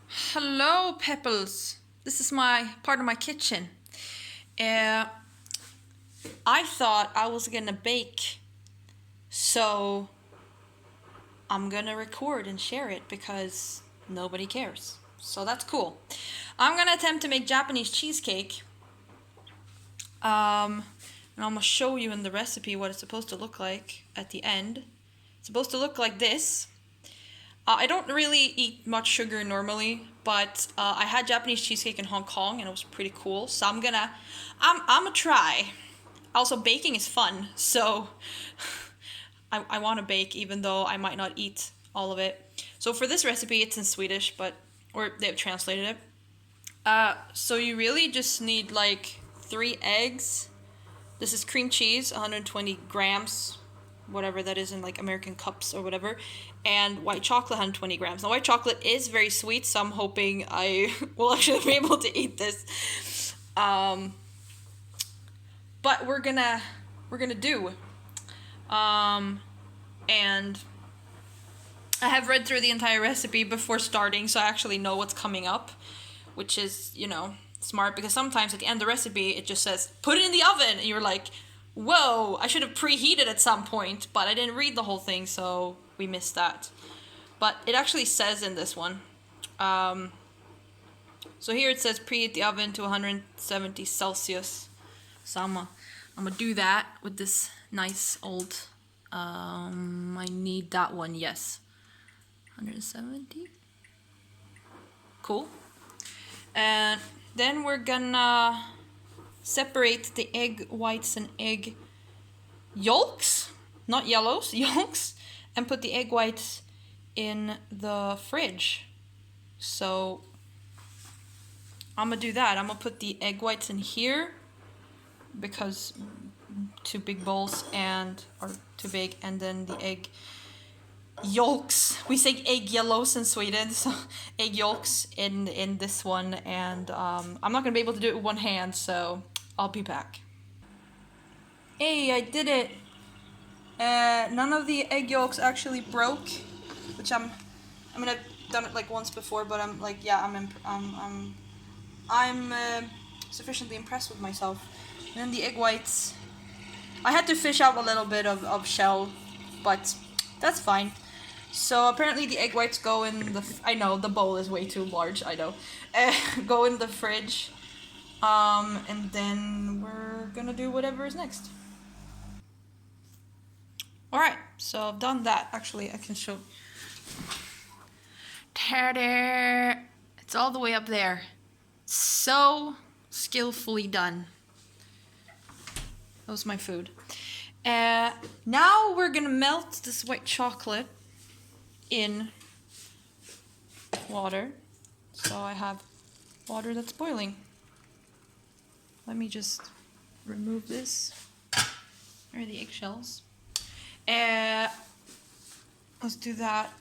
Hello, Pepples. This is my part of my kitchen. Uh, I thought I was gonna bake, so I'm gonna record and share it because nobody cares. So that's cool. I'm gonna attempt to make Japanese cheesecake. And I'm gonna show you in the recipe what it's supposed to look like at the end. It's supposed to look like this. I don't really eat much sugar normally, but I had Japanese cheesecake in Hong Kong and it was pretty cool. So I'm gonna try. Also, baking is fun, so I want to bake even though I might not eat all of it. So for this recipe, it's in Swedish, or they've translated it. So you really just need like 3 eggs. This is cream cheese, 120 grams, whatever that is in like American cups or whatever, and white chocolate, 120 grams. Now, white chocolate is very sweet, so I'm hoping I will actually be able to eat this. But we're gonna do. And I have read through the entire recipe before starting, so I actually know what's coming up, which is, smart, because sometimes at the end of the recipe it just says put it in the oven and you're like, whoa, I should have preheated at some point, but I didn't read the whole thing, so we missed that. But it actually says in this one. So here it says preheat the oven to 170 Celsius. So I'm gonna do that with this nice old. I need that one. Yes, 170. Cool. And then we're gonna separate the egg whites and egg yolks, not yellows, yolks, and put the egg whites in the fridge. So I'm gonna do that. I'm gonna put the egg whites in here because 2 big bowls are too big, and then the egg yolks. We say egg yellows in Sweden, so egg yolks in this one, and I'm not gonna be able to do it with one hand, so I'll be back. Hey, I did it. None of the egg yolks actually broke, which I mean, I've done it like once before, but I'm like, yeah, I'm sufficiently impressed with myself. And then the egg whites, I had to fish out a little bit of shell, but that's fine. So apparently the egg whites go in the, I know, the bowl is way too large, I know. Go in the fridge, and then we're gonna do whatever is next. Alright, so I've done that. Actually, I can show. Ta-da! It's all the way up there. So skillfully done. That was my food. Now we're gonna melt this white chocolate in water. So I have water that's boiling. Let me just remove this. There are the eggshells. Let's do that.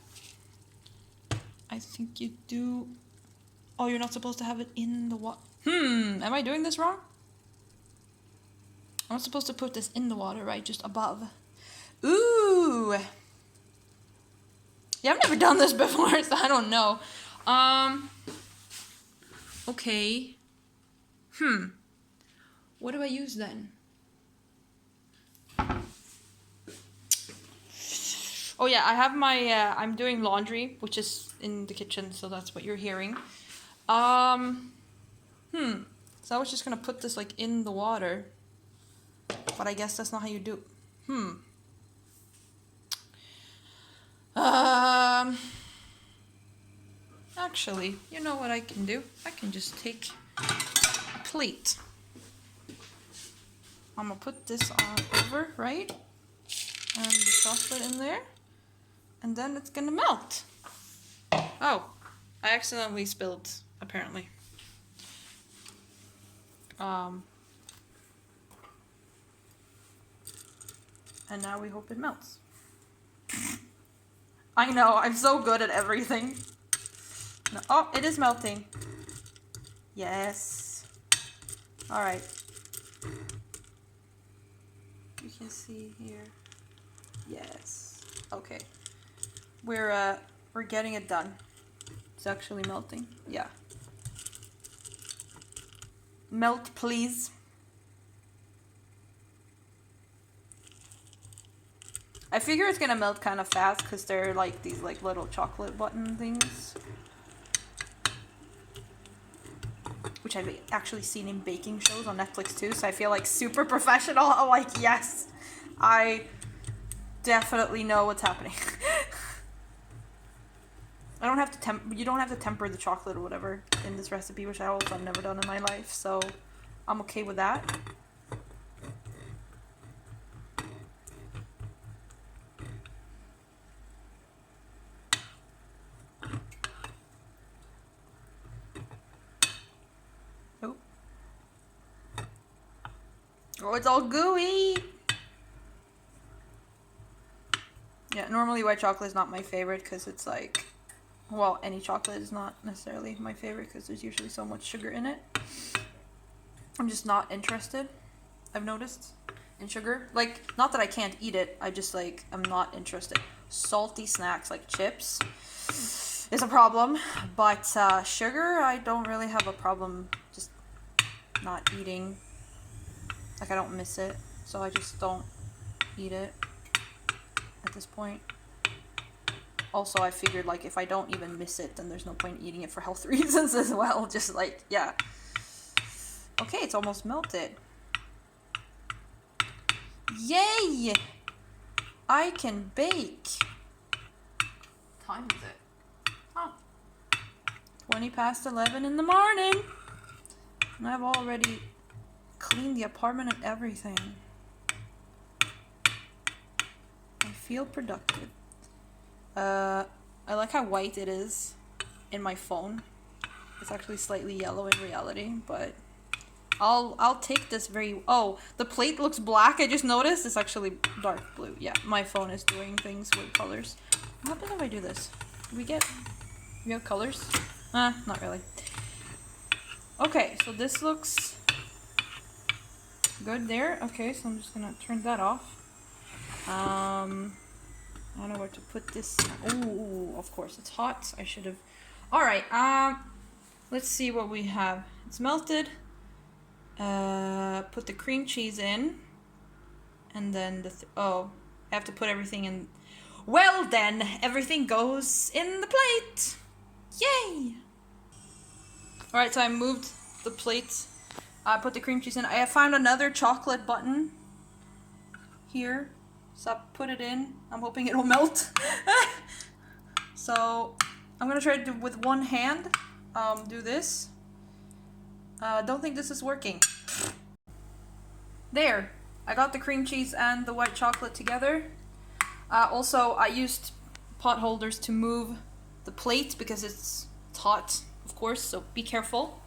I think you do. Oh, you're not supposed to have it in the water. Am I doing this wrong? I'm not supposed to put this in the water, right? Just above. Ooh. Yeah, I've never done this before, so I don't know. Okay. What do I use then? Oh yeah, I have my, I'm doing laundry, which is in the kitchen, so that's what you're hearing. So I was just gonna put this like in the water, but I guess that's not how you do. Actually, you know what I can do? I can just take a plate. I'm gonna put this on over, right? And the chocolate in there. And then it's gonna melt. Oh, I accidentally spilled, apparently. And now we hope it melts. I know, I'm so good at everything. No, oh, it is melting. Yes. Alright. You can see here. Yes. Okay. We're getting it done. It's actually melting. Yeah. Melt, please. I figure it's gonna melt kind of fast because they're like these like little chocolate button things. Which I've actually seen in baking shows on Netflix too, so I feel like super professional. I'm like, yes, I definitely know what's happening. I don't have to you don't have to temper the chocolate or whatever in this recipe, which I also have never done in my life, so I'm okay with that. Oh. Oh, it's all gooey! Yeah, normally white chocolate is not my favorite because it's like, well, any chocolate is not necessarily my favorite because there's usually so much sugar in it. I'm just not interested, I've noticed, in sugar. Like, not that I can't eat it, I just like, I'm not interested. Salty snacks like chips is a problem, but sugar, I don't really have a problem just not eating. Like, I don't miss it, so I just don't eat it at this point. Also, I figured, like, if I don't even miss it, then there's no point eating it for health reasons as well. Just, like, yeah. Okay, it's almost melted. Yay! I can bake. What time is it? Huh. 20 past 11 in the morning. And I've already cleaned the apartment and everything. I feel productive. I like how white it is in my phone. It's actually slightly yellow in reality, but I'll take this very... Oh, the plate looks black. I just noticed. It's actually dark blue. Yeah, my phone is doing things with colors. What happens if I do this? Do we have colors? Not really. Okay, so this looks good there. Okay, so I'm just gonna turn that off. I don't know where to put this. Oh, of course, it's hot. I should have... Alright, let's see what we have. It's melted. Put the cream cheese in. And then I have to put everything in. Well then, everything goes in the plate. Yay! Alright, so I moved the plate. I put the cream cheese in. I found another chocolate button here. So I put it in. I'm hoping it'll melt. So I'm gonna try to do with one hand. Do this. Don't think this is working. There. I got the cream cheese and the white chocolate together. Also, I used pot holders to move the plate because it's hot, of course, so be careful.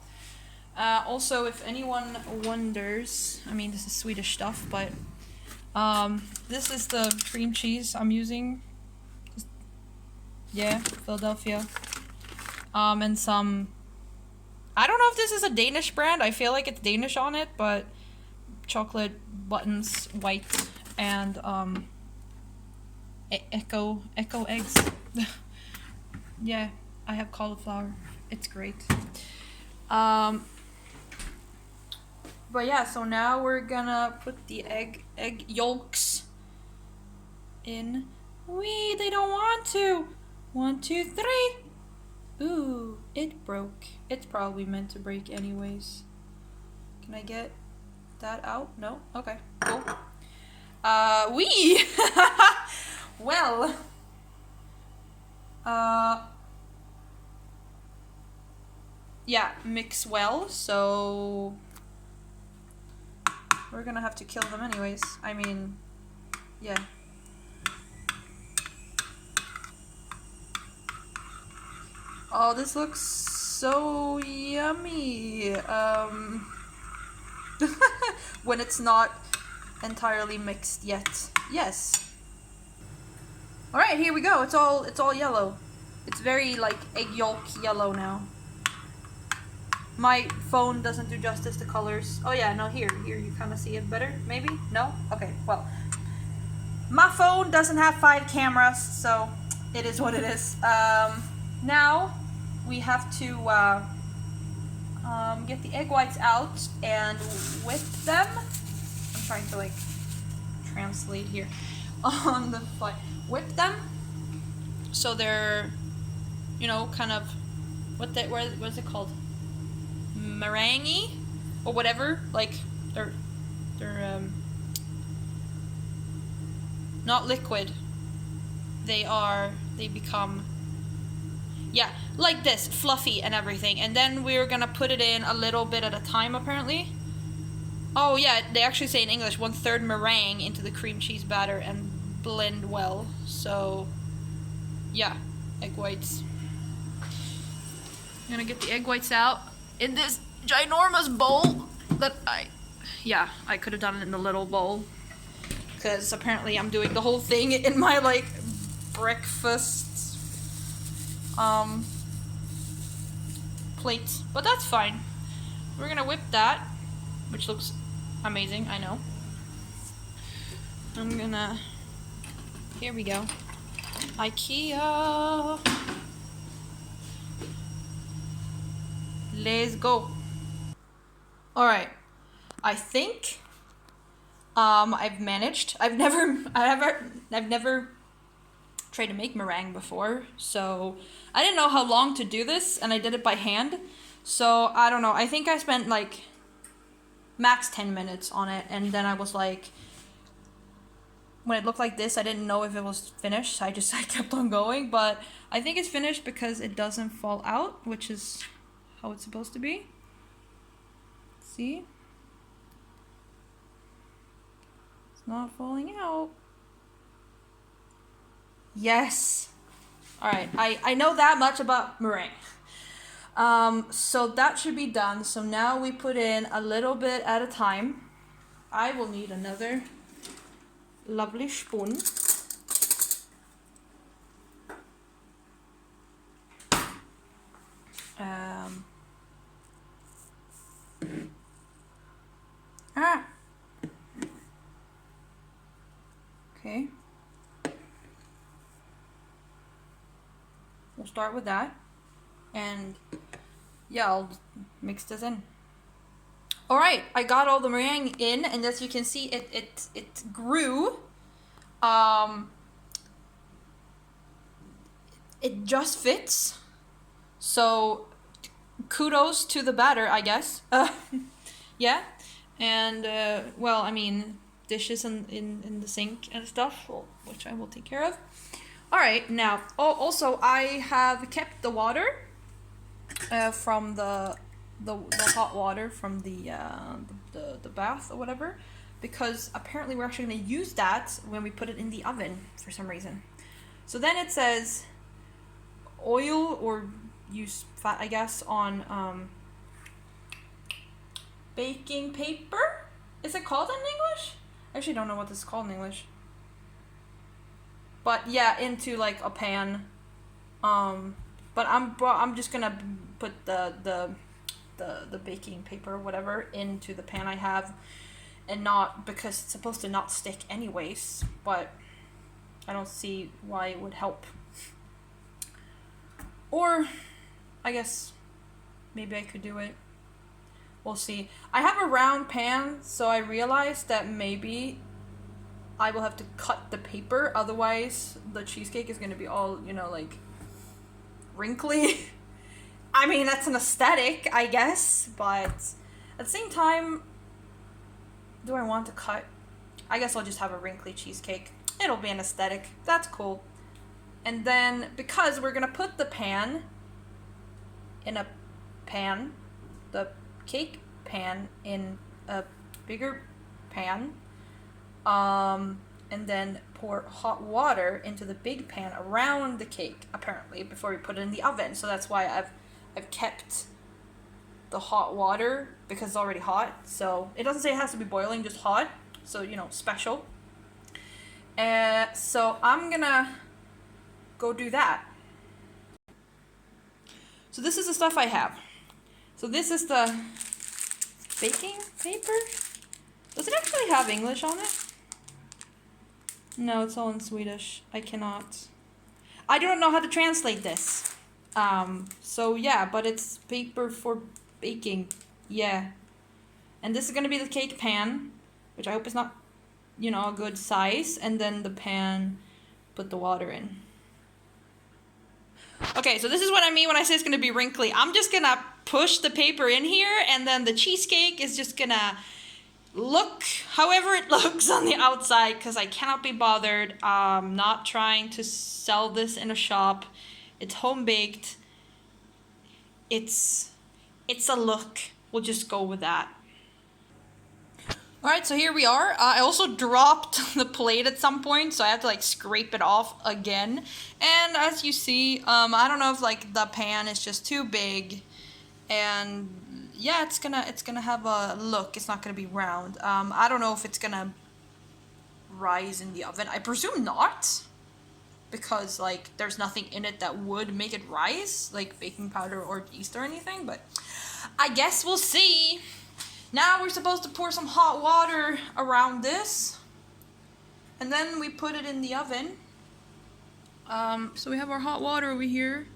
Also, if anyone wonders, I mean, this is Swedish stuff, but this is the cream cheese I'm using. Yeah, Philadelphia. And some... I don't know if this is a Danish brand. I feel like it's Danish on it, but chocolate buttons, white, and Echo eggs. Yeah, I have cauliflower. It's great. But yeah, so now we're gonna put the egg yolks in. Wee, they don't want to. 1, 2, 3. Ooh, it broke. It's probably meant to break anyways. Can I get that out? No? Okay, cool. Wee! Well. Yeah, mix well, so we're gonna have to kill them anyways. I mean, yeah. Oh, this looks so yummy. When it's not entirely mixed yet. Yes. All right, here we go. It's all yellow. It's very like egg yolk yellow now. My phone doesn't do justice to colors. Oh yeah, no, here you kind of see it better, maybe? No? Okay, well. My phone doesn't have 5 cameras, so it is what it is. Now, we have to get the egg whites out and whip them. I'm trying to like translate here on the fly. Whip them so they're, you know, kind of what is it called? Meringue or whatever. Like they're not liquid. They become, yeah, like this, fluffy and everything. And then we're gonna put it in a little bit at a time, apparently. Oh yeah, they actually say in English 1/3 meringue into the cream cheese batter and blend well. So yeah, egg whites. I'm gonna get the egg whites out in this ginormous bowl that I could have done it in the little bowl, because apparently I'm doing the whole thing in my like breakfast plate, but that's fine. We're gonna whip that, which looks amazing, I know. I'm gonna, here we go, IKEA. Let's go. All right, I think I've managed. I've never tried to make meringue before, so I didn't know how long to do this, and I did it by hand. So I don't know. I think I spent like max 10 minutes on it, and then I was like, when it looked like this, I didn't know if it was finished. I kept on going, but I think it's finished because it doesn't fall out, which is how it's supposed to be. See? It's not falling out. Yes. All right, I know that much about meringue. So that should be done. So now we put in a little bit at a time. I will need another lovely spoon. Okay. We'll start with that, and yeah, I'll mix this in. All right, I got all the meringue in, and as you can see, it grew. It just fits. So kudos to the batter, I guess. Yeah, and well, I mean, dishes in the sink and stuff, which I will take care of. All right, now, also I have kept the water from the hot water from the bath or whatever, because apparently we're actually going to use that when we put it in the oven for some reason. So then it says oil or use fat, I guess, on baking paper. Is it called in English? I actually don't know what this is called in English. But yeah, into like a pan. But I'm just gonna put the baking paper or whatever into the pan I have, and not because it's supposed to not stick anyways. But I don't see why it would help. Or I guess maybe I could do it. We'll see. I have a round pan, so I realized that maybe I will have to cut the paper, otherwise the cheesecake is going to be all, you know, like wrinkly. I mean, that's an aesthetic, I guess, but at the same time, do I want to cut? I guess I'll just have a wrinkly cheesecake. It'll be an aesthetic. That's cool. And then, because we're going to put the pan in a pan, the cake pan in a bigger pan, and then pour hot water into the big pan around the cake, apparently, before we put it in the oven. So that's why I've kept the hot water, because it's already hot. So it doesn't say it has to be boiling, just hot. So, you know, special. So I'm gonna go do that. So this is the stuff I have. So this is the baking paper. Does it actually have English on it? No, it's all in Swedish. I don't know how to translate this. So yeah, but it's paper for baking. Yeah. And this is gonna be the cake pan, which I hope is not, you know, a good size. And then the pan, put the water in. Okay, so this is what I mean when I say it's gonna be wrinkly. I'm just gonna push the paper in here, and then the cheesecake is just gonna look however it looks on the outside, because I cannot be bothered. Not trying to sell this in a shop. It's home baked. It's a look. We'll just go with that. Alright, so here we are. I also dropped the plate at some point, so I had to like scrape it off again. And as you see, I don't know if like the pan is just too big, and yeah, it's gonna have a look. It's not gonna be round. I don't know if it's gonna rise in the oven. I presume not, because like there's nothing in it that would make it rise, like baking powder or yeast or anything. But I guess we'll see. Now we're supposed to pour some hot water around this, and then we put it in the oven. So we have our hot water over here.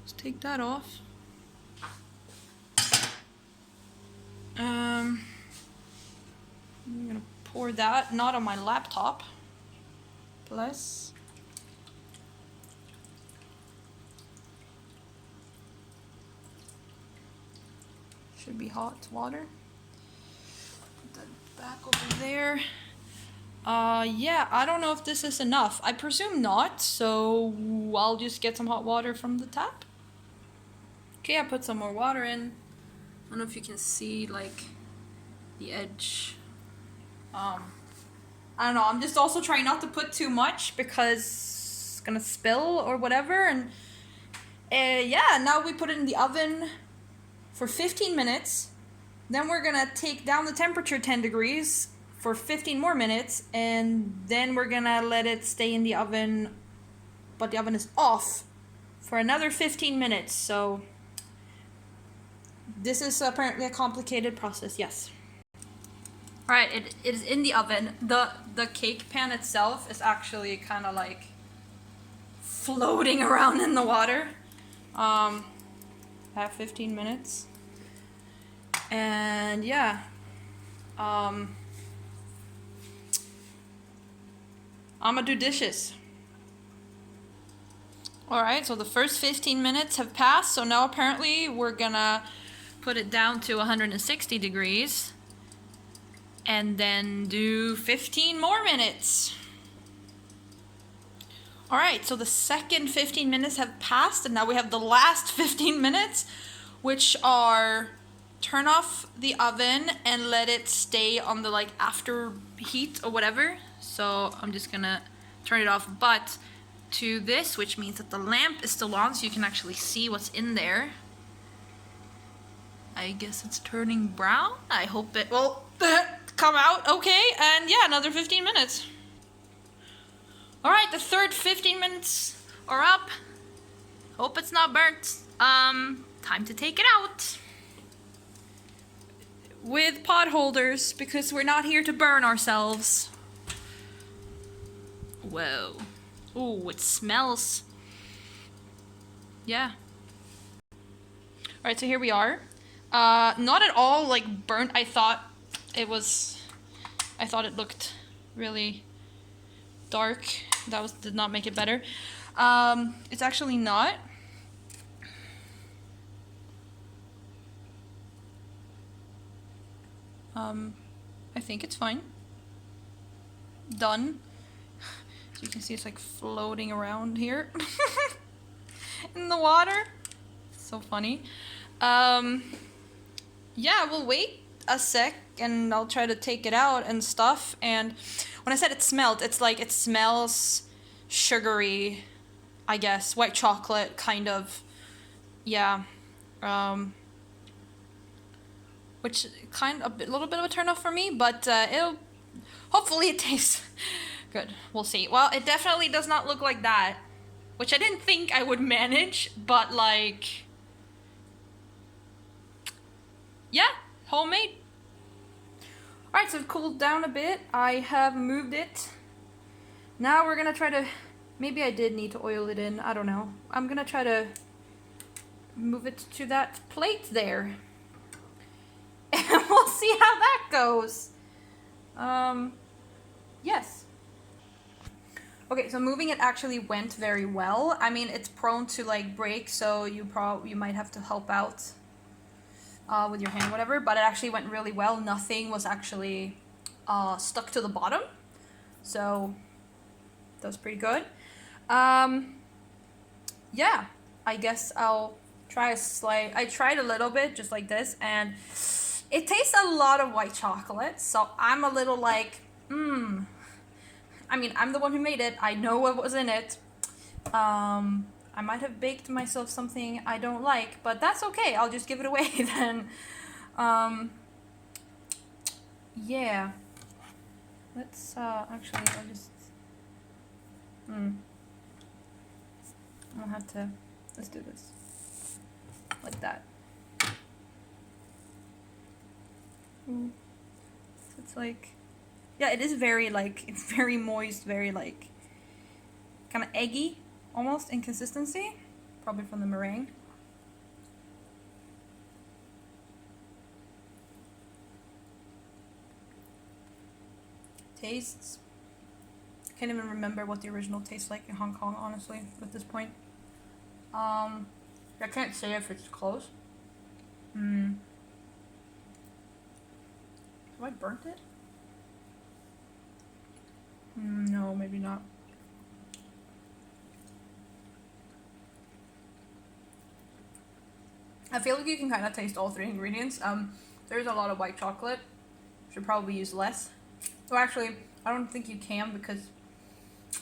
Let's take that off. I'm gonna pour that, not on my laptop. Plus, should be hot water. Put that back over there. Yeah, I don't know if this is enough. I presume not, so I'll just get some hot water from the tap. Okay, I put some more water in. I don't know if you can see like the edge. I don't know, I'm just also trying not to put too much because it's gonna spill or whatever. And yeah, now we put it in the oven for 15 minutes. Then we're gonna take down the temperature 10 degrees for 15 more minutes, and then we're gonna let it stay in the oven, but the oven is off for another 15 minutes. So this is apparently a complicated process, yes. Alright, it is in the oven. The cake pan itself is actually kind of like floating around in the water. Have 15 minutes. And yeah. I'm gonna do dishes. Alright, so the first 15 minutes have passed, so now apparently we're gonna put it down to 160 degrees and then do 15 more minutes. Alright, so the second 15 minutes have passed, and now we have the last 15 minutes, which are turn off the oven and let it stay on the like after heat or whatever. So I'm just gonna turn it off, but to this, which means that the lamp is still on so you can actually see what's in there. I guess it's turning brown. I hope it will come out okay. And yeah, another 15 minutes. Alright, the third 15 minutes are up. Hope it's not burnt. Time to take it out. With pot holders, because we're not here to burn ourselves. Whoa. Ooh, it smells. Yeah. Alright, so here we are. Not at all like burnt. I thought it looked really dark. That did not make it better. It's actually not. I think it's fine. Done. So you can see it's like floating around here in the water. So funny. Yeah, we'll wait a sec and I'll try to take it out and stuff. And when I said it smelled, it's like it smells sugary, I guess, white chocolate kind of. Yeah. Which a little bit of a turn off for me, but hopefully it tastes good. We'll see. Well, it definitely does not look like that, which I didn't think I would manage, but like, yeah, homemade. Alright, so it cooled down a bit. I have moved it. Now we're gonna try to, maybe I did need to oil it in, I don't know. I'm gonna try to move it to that plate there. And we'll see how that goes. Yes. Okay, so moving it actually went very well. I mean, it's prone to like break, so you might have to help out with your hand, whatever. But it actually went really well. Nothing was actually stuck to the bottom, so that was pretty good. Yeah, I guess I'll try a slice. I tried a little bit, just like this, and it tastes a lot of white chocolate. So I'm a little like, I mean, I'm the one who made it. I know what was in it. I might have baked myself something I don't like, but that's okay. I'll just give it away then. Yeah. Let's, actually, I'll just, I'll have to, let's do this. Like that. So it's like, yeah, it is very like, it's very moist, very like, kind of eggy, almost, in consistency. Probably from the meringue. Tastes, I can't even remember what the original tastes like in Hong Kong, honestly, at this point. I can't say if it's close. Have I burnt it? No, maybe not. I feel like you can kind of taste all three ingredients. There's a lot of white chocolate. Should probably use less. Well, actually, I don't think you can because,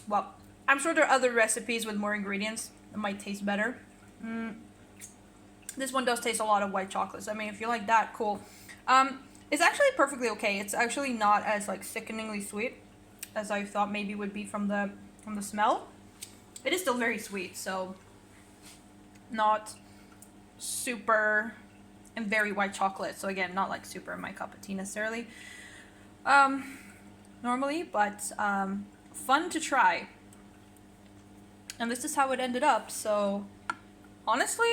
well, I'm sure there are other recipes with more ingredients that might taste better. This one does taste a lot of white chocolate, so I mean, if you like that, cool. It's actually perfectly okay. It's actually not as like sickeningly sweet as I thought maybe would be from the smell. It is still very sweet, so not super and very white chocolate. So again, not like super in my cup of tea necessarily. Normally, but fun to try. And this is how it ended up. So honestly,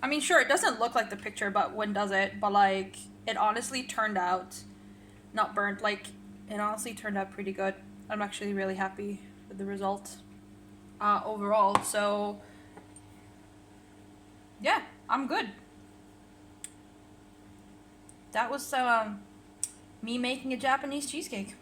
I mean, sure, it doesn't look like the picture, but when does it? But like, it honestly turned out not burnt. Like, it honestly turned out pretty good. I'm actually really happy with the result overall. So yeah, I'm good. That was me making a Japanese cheesecake.